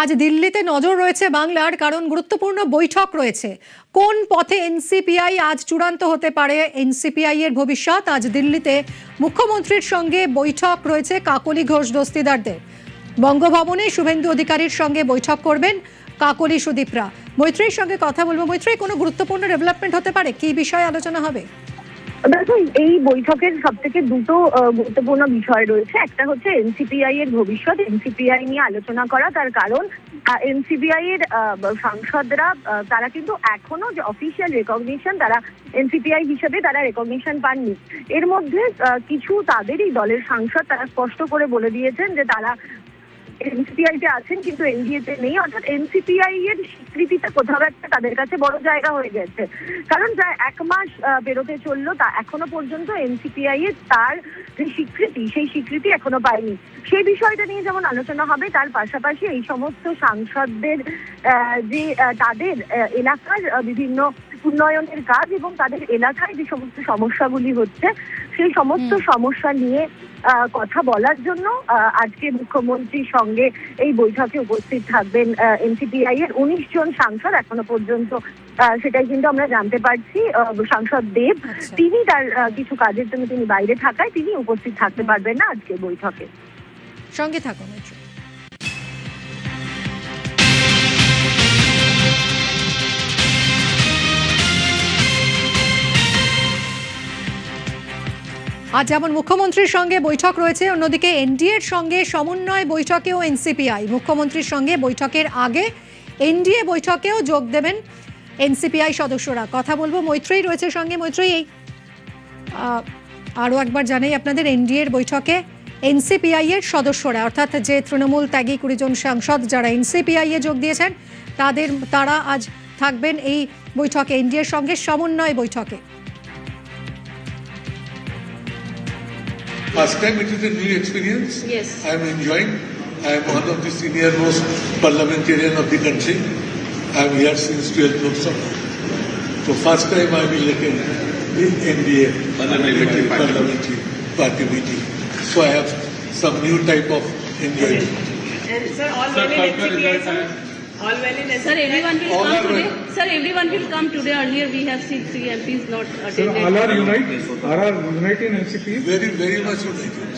আজ দিল্লিতে নজর রয়েছে বাংলার, কারণ গুরুত্বপূর্ণ বৈঠক রয়েছে। কোন পথে এনসিপিআই আজ চূড়ান্ত হতে পারে এনসিপিআই এর ভবিষ্যৎ। আজ দিল্লিতে মুখ্যমন্ত্রীর সঙ্গে বৈঠক রয়েছে কাকলি ঘোষ দস্তিদারদের। বঙ্গভবনে শুভেন্দু অধিকারীর সঙ্গে বৈঠক করবেন কাকলি সুদীপরা। মৈত্রীর সঙ্গে কথা বলবো। মৈত্রী, কোনো গুরুত্বপূর্ণ ডেভেলপমেন্ট হতে পারে? কি বিষয়ে আলোচনা হবে? দেখো, এই বৈঠকের সব থেকে দুটো গুরুত্বপূর্ণ বিষয় রয়েছে। একটা হচ্ছে এনসিপিআই এর ভবিষ্যৎ, এনসিপিআই নিয়ে আলোচনা করা। তার কারণ এনসিপিআই এর সাংসদরা তারা কিন্তু এখনো যে অফিসিয়াল রেকগনিশন তারা এনসিপিআই হিসেবে তারা রেকগনিশন পাননি। এর মধ্যে কিছু তাদেরই দলের সাংসদ তারা স্পষ্ট করে বলে দিয়েছেন যে তারা এনসিপিআই তে আছেন কিন্তু এনডিএ তে নেই। অর্থাৎ এনসিপিআই এর স্বীকৃতিটা কোথাও একটা তাদের কাছে বড় জায়গা হয়ে গেছে। কারণ প্রায় 1 মাস পেরোতে চললো, তা এখনো পর্যন্ত এনসিপিআই এর তার যে স্বীকৃতি সেই স্বীকৃতি এখনো পায়নি। সেই বিষয়টা নিয়ে যেমন আলোচনা হবে, তার পাশাপাশি এই সমস্ত সাংসদদের যে তাদের এলাকার বিভিন্ন উন্নয়নের কাজ এবং তাদের এলাকায় যে সমস্ত সমস্যাগুলি হচ্ছে সেই সমস্ত সমস্যা নিয়ে কথা বলার জন্য আজকে মুখ্যমন্ত্রীর সঙ্গে এই বৈঠকে উপস্থিত থাকবেন এনসিপিআই এর 19 জন সাংসদ। এখনো পর্যন্ত সেটাই কিন্তু আমরা জানতে পারছি। সাংসদ দেব তিনি তার কিছু কাজের জন্য তিনি বাইরে থাকায় তিনি উপস্থিত থাকতে পারবেন না আজকে বৈঠকে। সঙ্গে থাকুন। আজ যেমন মুখ্যমন্ত্রীর সঙ্গে বৈঠক রয়েছে, অন্যদিকে এনডিএর সঙ্গে সমন্বয় বৈঠকেও এনসিপিআই। মুখ্যমন্ত্রীর সঙ্গে বৈঠকের আগে এনডিএ বৈঠকেও যোগ দেবেন এনসিপিআই সদস্যরা। কথা বলবো, মৈত্রী রয়েছে সঙ্গে। মৈত্রী, এই আরও একবার জানাই আপনাদের, এনডিএর বৈঠকে এনসিপিআই এর সদস্যরা, অর্থাৎ যে তৃণমূল ত্যাগী 20 জন সাংসদ যারা এনসিপিআই এ যোগ দিয়েছেন তারা আজ থাকবেন এই বৈঠকে, এনডিএর সঙ্গে সমন্বয় বৈঠকে। First time it is a new experience. Yes. I am enjoying. I am one of the senior most parliamentarian of the country. I am here since 12 Lok Sabha. So first time I will attend the NDA parliamentary party meeting. So I have some new type of enjoyment. And sir, all well in NCPI, sir? All well in NCPI? Sir, everyone will come today. Sir, everyone will come today. Earlier we have seen 3 MPs not attended. Sir, all are united in NCP? Very, very much united.